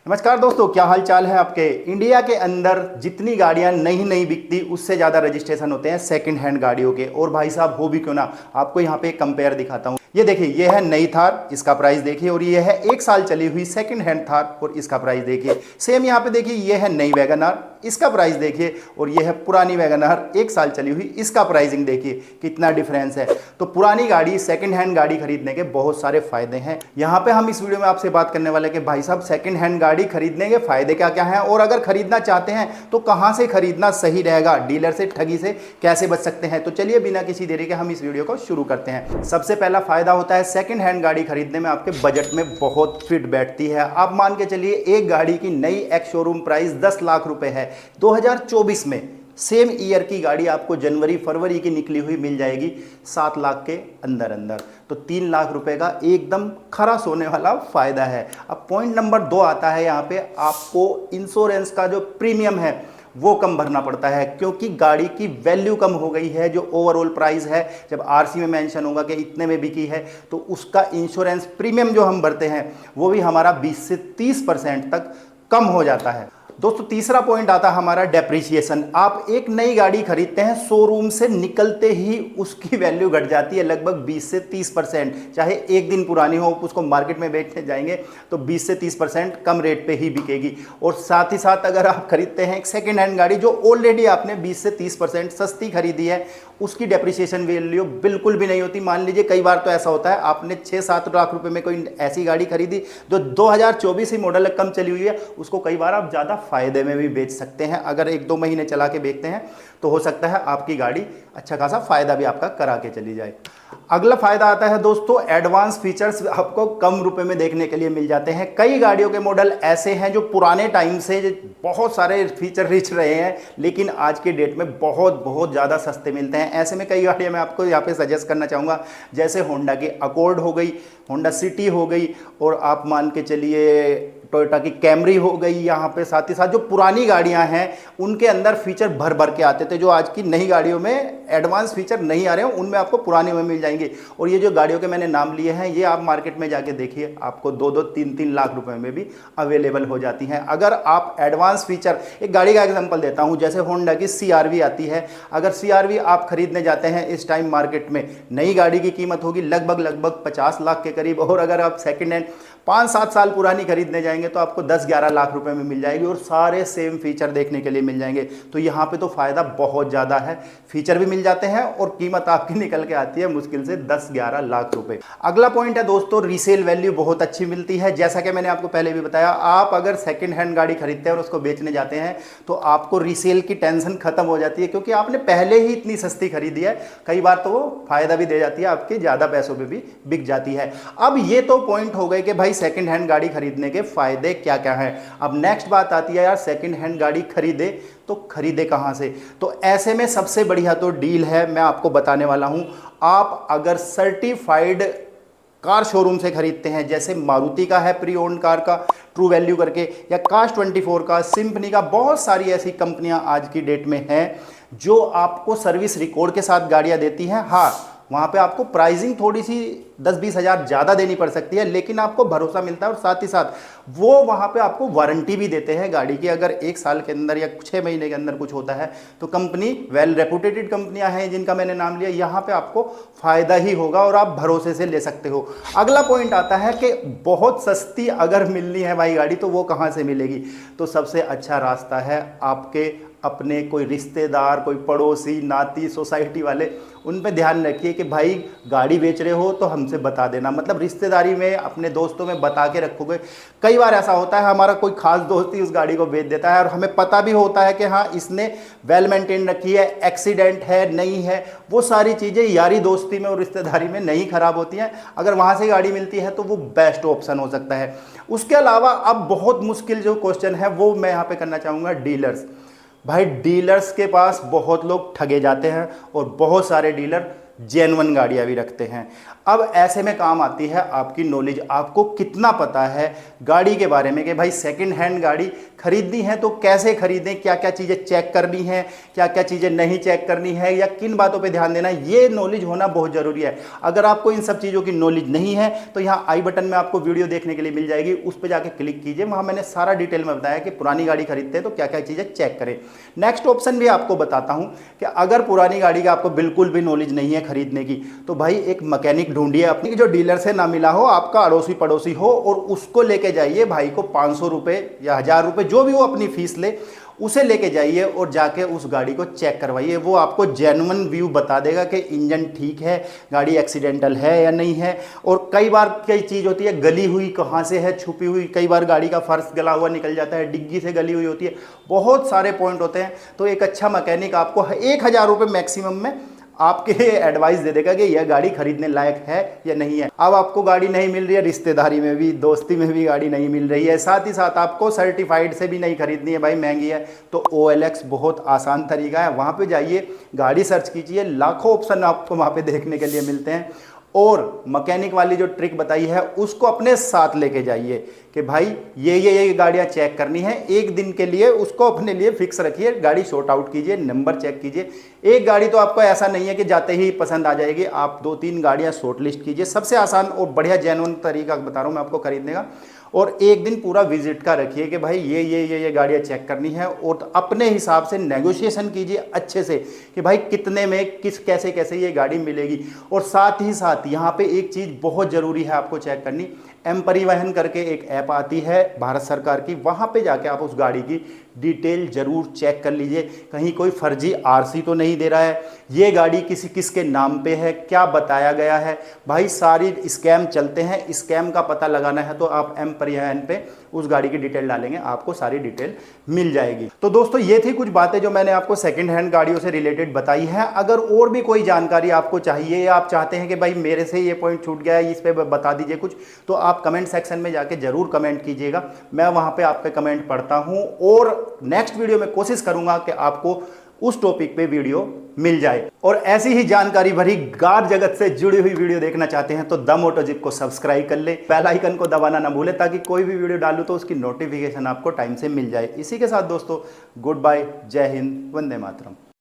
नमस्कार दोस्तों, क्या हाल चाल है आपके। इंडिया के अंदर जितनी गाड़ियां नहीं बिकती उससे ज़्यादा रजिस्ट्रेशन होते हैं सेकंड हैंड गाड़ियों के। और भाई साहब हो भी क्यों ना, आपको यहाँ पे कंपेयर दिखाता हूँ। ये देखिए, ये है नई थार, इसका प्राइस देखिए, और ये है 1 साल चली हुई सेकंड हैंड थार और इसका प्राइस देखिए। सेम यहाँ पे देखिए, ये है नई वैगन आर, इसका प्राइस देखिए, और ये है पुरानी वैगन आर 1 साल चली हुई, इसका प्राइसिंग देखिए कितना डिफरेंस है। तो पुरानी गाड़ी, सेकंड हैंड गाड़ी खरीदने के बहुत सारे फायदे हैं। यहाँ पे हम इस वीडियो में आपसे बात करने वाले हैं कि भाई साहब सेकंड हैंड गाड़ी खरीदने के फायदे क्या क्या हैं, और अगर खरीदना चाहते हैं तो कहां से खरीदना सही रहेगा, डीलर से ठगी से कैसे बच सकते हैं। तो चलिए बिना किसी देरी के हम इस वीडियो को शुरू करते हैं। सबसे पहला फायदा होता है सेकंड हैंड गाड़ी खरीदने में आपके बजट में बहुत फिट बैठती है। आप मान के चलिए एक गाड़ी की नई एक्स शोरूम प्राइस 10 लाख रुपए है 2024 में। सेम ईयर की गाड़ी आपको जनवरी फरवरी की निकली हुई मिल जाएगी 7 लाख के अंदर अंदर। तो 3 लाख रुपए का एकदम खरा सोने वाला फायदा है। अब पॉइंट नंबर 2 आता है, यहाँ पे आपको इंश्योरेंस का जो प्रीमियम है वो कम भरना पड़ता है, क्योंकि गाड़ी की वैल्यू कम हो गई है। जो ओवरऑल प्राइस है, जब आरसी में मेंशन होगा कि इतने में बिकी है, तो उसका इंश्योरेंस प्रीमियम जो हम भरते हैं वो भी हमारा 20 से 30% तक कम हो जाता है। दोस्तों तीसरा पॉइंट आता है हमारा डेप्रिसिएशन। आप एक नई गाड़ी खरीदते हैं, शोरूम से निकलते ही उसकी वैल्यू घट जाती है लगभग 20 से 30%। चाहे एक दिन पुरानी हो, उसको मार्केट में बेचने जाएंगे तो 20 से 30% कम रेट पे ही बिकेगी। और साथ ही साथ अगर आप खरीदते हैं एक सेकेंड हैंड गाड़ी जो ऑलरेडी आपने 20 से 30% सस्ती खरीदी है, उसकी डेप्रिसिएशन वैल्यू बिल्कुल भी नहीं होती। मान लीजिए कई बार तो ऐसा होता है, आपने 6-7 लाख रुपए में कोई ऐसी गाड़ी खरीदी जो 2024 ही मॉडल कम चली हुई है, उसको कई बार आप ज़्यादा फायदे में भी बेच सकते हैं। अगर 1-2 महीने चला के बेचते हैं तो हो सकता है आपकी गाड़ी अच्छा खासा फायदा भी आपका करा के चली जाए। अगला फायदा आता है दोस्तों, एडवांस फीचर्स आपको कम रुपए में देखने के लिए मिल जाते हैं। कई गाड़ियों के मॉडल ऐसे हैं जो पुराने टाइम से बहुत सारे फीचर रिच रहे हैं, लेकिन आज के डेट में बहुत ज़्यादा सस्ते मिलते हैं। ऐसे में कई गाड़ियां मैं आपको यहाँ पे सजेस्ट करना चाहूँगा, जैसे होंडा की अकॉर्ड हो गई, होंडा सिटी हो गई, और आप मान के चलिए टोयोटा की कैमरी हो गई। यहाँ पे साथ ही साथ जो पुरानी गाड़ियां हैं उनके अंदर फीचर भर के आते थे, जो आज की नई गाड़ियों में एडवांस फीचर नहीं आ रहे हैं, उनमें आपको पुरानी में मिल जाएंगे। और ये जो गाड़ियों के मैंने नाम लिए हैं, ये आप मार्केट में जाके देखिए, आपको 2-2, 3-3 लाख रुपए में भी अवेलेबल हो जाती हैं। अगर आप एडवांस फीचर, एक गाड़ी का एग्जाम्पल देता हूँ, जैसे होंडा की CR-V आती है। अगर CR-V आप खरीदने जाते हैं इस टाइम मार्केट में, नई गाड़ी की कीमत होगी लगभग 50 लाख के करीब, और अगर आप सेकेंड हैंड 5-7 साल पुरानी खरीदने जाएंगे तो आपको 10-11 लाख रुपए में मिल जाएगी, और सारे सेम फीचर देखने के लिए मिल जाएंगे। तो यहाँ पे तो फायदा बहुत ज़्यादा है, फीचर भी मिल जाते हैं और कीमत आपकी निकल के आती है मुश्किल से 10-11 लाख रुपए। अगला पॉइंट है दोस्तों, रीसेल वैल्यू बहुत अच्छी मिलती है। जैसा कि मैंने आपको पहले भी बताया, आप अगर सेकेंड हैंड गाड़ी खरीदते हैं और उसको बेचने जाते हैं तो आपको रीसेल की टेंशन खत्म हो जाती है, क्योंकि आपने पहले ही इतनी सस्ती खरीदी है। कई बार तो वो फायदा भी दे जाती है, आपके ज़्यादा पैसों पर भी बिक जाती है। अब ये तो पॉइंट हो गए कि भाई सेकंड हैंड गाड़ी खरीदने के फायदे क्या क्या हैं। अब नेक्स्ट बात आती है, यार सेकंड हैंड गाड़ी खरीदे तो खरीदे कहां से। तो ऐसे में सबसे बढ़िया तो डील है, मैं आपको बताने वाला हूं। आप अगर सर्टिफाइड कार शोरूम से खरीदते हैं, जैसे मारुति का है प्री ओन्ड कार का ट्रू वैल्यू करके, या Cars24 का, सिंफनी का, बहुत सारी ऐसी कंपनियां आज की डेट में हैं जो आपको सर्विस रिकॉर्ड के साथ गाड़ियां देती हैं। हाँ, वहाँ पे आपको प्राइसिंग थोड़ी सी 10-20 हज़ार ज़्यादा देनी पड़ सकती है, लेकिन आपको भरोसा मिलता है, और साथ ही साथ वो वहाँ पे आपको वारंटी भी देते हैं गाड़ी की। अगर 1 साल के अंदर या 6 महीने के अंदर कुछ होता है तो कंपनी, वेल रेपुटेटेड कंपनियां हैं जिनका मैंने नाम लिया, यहाँ पे आपको फ़ायदा ही होगा और आप भरोसे से ले सकते हो। अगला पॉइंट आता है कि बहुत सस्ती अगर मिलनी है भाई गाड़ी, तो वो कहाँ से मिलेगी। तो सबसे अच्छा रास्ता है आपके अपने कोई रिश्तेदार, कोई पड़ोसी, नाती, सोसाइटी वाले, उन पे ध्यान रखिए कि भाई गाड़ी बेच रहे हो तो हमसे बता देना। मतलब रिश्तेदारी में, अपने दोस्तों में बता के रखोगे। कई बार ऐसा होता है, हमारा कोई खास दोस्त ही उस गाड़ी को बेच देता है और हमें पता भी होता है कि हाँ इसने वेल मेंटेन रखी है, एक्सीडेंट है नहीं है। वो सारी चीज़ें यारी दोस्ती में और रिश्तेदारी में नहीं खराब होती हैं। अगर वहाँ से गाड़ी मिलती है तो वो बेस्ट ऑप्शन हो सकता है। उसके अलावा अब बहुत मुश्किल जो क्वेश्चन है वो मैं यहाँ पे करना चाहूँगा, डीलर्स। भाई डीलर्स के पास बहुत लोग ठगे जाते हैं और बहुत सारे डीलर जेन्युइन गाड़ियाँ भी रखते हैं। अब ऐसे में काम आती है आपकी नॉलेज, आपको कितना पता है गाड़ी के बारे में कि भाई सेकंड हैंड गाड़ी खरीदनी है तो कैसे खरीदें, क्या क्या चीज़ें चेक करनी है, क्या क्या चीज़ें नहीं चेक करनी है, या किन बातों पे ध्यान देना है, ये नॉलेज होना बहुत ज़रूरी है। अगर आपको इन सब चीज़ों की नॉलेज नहीं है तो यहाँ आई बटन में आपको वीडियो देखने के लिए मिल जाएगी, उस पर जाके क्लिक कीजिए, वहाँ मैंने सारा डिटेल में बताया कि पुरानी गाड़ी खरीदते हैं तो क्या क्या चीज़ें चेक करें। नेक्स्ट ऑप्शन भी आपको बताता हूँ कि अगर पुरानी गाड़ी का आपको बिल्कुल भी नॉलेज नहीं है खरीदने की, तो भाई एक मैकेनिक ढूंढिए अपनी, जो डीलर से ना मिला हो, आपका अड़ोसी पड़ोसी हो, और उसको लेके जाइए। भाई को 500 रुपये या 1000 रुपये जो भी वो अपनी फीस ले, उसे लेके जाइए और जाके उस गाड़ी को चेक करवाइए। वो आपको जेन्युइन व्यू बता देगा कि इंजन ठीक है, गाड़ी एक्सीडेंटल है या नहीं है। और कई बार कई चीज़ होती है गली हुई कहाँ से है, छुपी हुई, कई बार गाड़ी का फर्श गला हुआ निकल जाता है, डिग्गी से गली हुई होती है, बहुत सारे पॉइंट होते हैं। तो एक अच्छा मैकेनिक आपको 1000 रुपये मैक्सिमम में आपके एडवाइस दे देगा कि यह गाड़ी खरीदने लायक है या नहीं है। अब आपको गाड़ी नहीं मिल रही है, रिश्तेदारी में भी, दोस्ती में भी गाड़ी नहीं मिल रही है, साथ ही साथ आपको सर्टिफाइड से भी नहीं खरीदनी है, भाई महंगी है, तो OLX बहुत आसान तरीका है। वहाँ पे जाइए, गाड़ी सर्च कीजिए, लाखों ऑप्शन आपको वहाँ पे देखने के लिए मिलते हैं। और मैकेनिक वाली जो ट्रिक बताई है उसको अपने साथ लेके जाइए कि भाई ये गाड़ियां चेक करनी है, एक दिन के लिए उसको अपने लिए फिक्स रखिए, गाड़ी शॉर्ट आउट कीजिए, नंबर चेक कीजिए। एक गाड़ी तो आपको ऐसा नहीं है कि जाते ही पसंद आ जाएगी, आप 2-3 गाड़ियां शॉर्ट लिस्ट कीजिए। सबसे आसान और बढ़िया जेन्युइन तरीका बता रहा हूं मैं आपको खरीदने का। और एक दिन पूरा विजिट का रखिए कि भाई ये गाड़ियाँ चेक करनी है, और अपने हिसाब से नेगोशिएशन कीजिए अच्छे से कि भाई कितने में किस कैसे कैसे ये गाड़ी मिलेगी। और साथ ही साथ यहाँ पे एक चीज़ बहुत ज़रूरी है आपको चेक करनी, एम परिवहन करके एक ऐप आती है भारत सरकार की, वहाँ पे जाके आप उस गाड़ी की डिटेल जरूर चेक कर लीजिए, कहीं कोई फर्जी RC तो नहीं दे रहा है, ये गाड़ी किसके नाम पे है, क्या बताया गया है। भाई सारी स्कैम चलते हैं, स्कैम का पता लगाना है तो आप एम परिवहन पे उस गाड़ी की डिटेल डालेंगे, आपको सारी डिटेल मिल जाएगी। तो दोस्तों ये थी कुछ बातें जो मैंने आपको सेकंड हैंड गाड़ियों से रिलेटेड बताई है। अगर और भी कोई जानकारी आपको चाहिए या आप चाहते हैं कि भाई मेरे से ये पॉइंट छूट गया है, इस पर बता दीजिए कुछ, तो आप कमेंट सेक्शन में जाके जरूर कमेंट कीजिएगा, मैं वहां पे आपके कमेंट पढ़ता हूं और नेक्स्ट वीडियो में कोशिश करूंगा कि आपको उस टॉपिक पे वीडियो मिल जाए। और ऐसी ही जानकारी भरी कार जगत से जुड़ी हुई वीडियो देखना चाहते हैं तो द मोटोजिप को सब्सक्राइब कर ले, बेल आइकन को दबाना ना भूले, ताकि कोई भी वीडियो डालूं तो उसकी नोटिफिकेशन आपको टाइम से मिल जाए। इसी के साथ दोस्तों गुड बाय, जय हिंद, वंदे मातरम।